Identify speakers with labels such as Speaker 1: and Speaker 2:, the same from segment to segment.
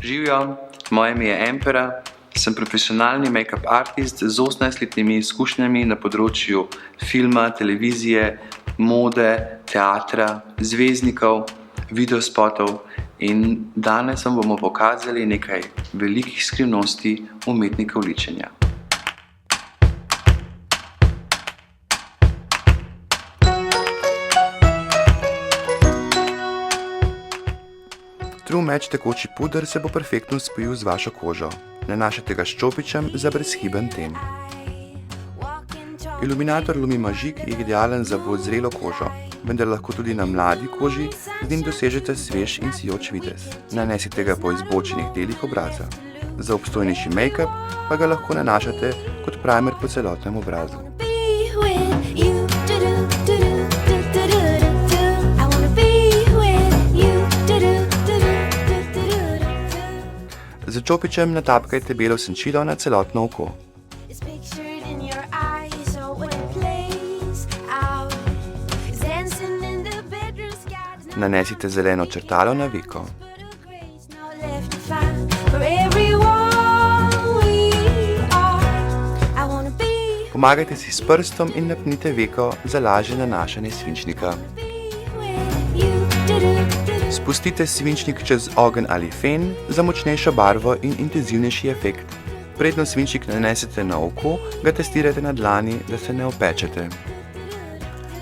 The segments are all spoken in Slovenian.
Speaker 1: Živjo, moje ime je Empera, sem profesionalni make-up artist z 18-letnimi izkušnjami na področju filma, televizije, mode, teatra, zvezdnikov, videospotov in danes vam bomo pokazali nekaj velikih skrivnosti umetnika ličenja. True Match tekoči puder se bo perfektno spojil z vašo kožo. Nanašajte ga s čopičem za brezhiben ten. Iluminator Lumi Magic je idealen za bolj zrelo kožo, vendar lahko tudi na mladi koži z njim dosežete svež in sijoč videz. Nanesite ga po izbočenih delih obraza. Za obstojnejši make-up pa ga lahko nanašate kot primer po celotnem obrazu. Z čopičem natapkajte belo senčilo na celotno oko. Nanesite zeleno črtalo na veko. Pomagajte si s prstom in napnite veko za lažje nanašanje svinčnika. Spustite svinčnik čez ogenj ali fen za močnejšo barvo in intenzivnejši efekt. Predno svinčnik nanesete na oko, ga testirajte na dlani, da se ne opečete.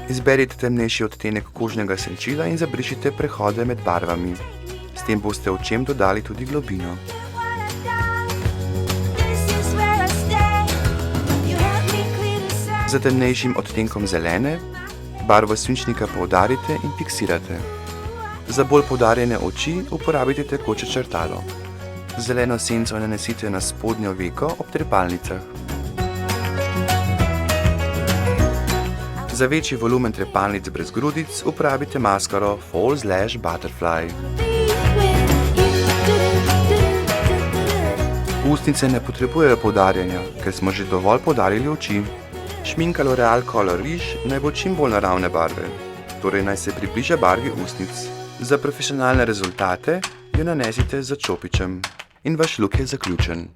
Speaker 1: Izberite temnejši odtenek kožnega senčila in zabrišite prehode med barvami. S tem boste očem dodali tudi globino. Za temnejšim odtenkom zelene barvo svinčnika poudarite in fiksirate. Za bolj poudarjene oči uporabite tekoče črtalo. Zeleno senco nanesite na spodnjo veko ob trepalnicah. Za večji volumen trepalnic brez grudic uporabite maskaro False Lash Butterfly. Ustnice ne potrebujejo poudarjanja, ker smo že dovolj poudarili oči. Šminka L'Oreal Color Riche naj bo čim bolj naravne barve, torej naj se približa barvi ustnic. Za profesionalne rezultate jo nanesite z čopičem in vaš look je zaključen.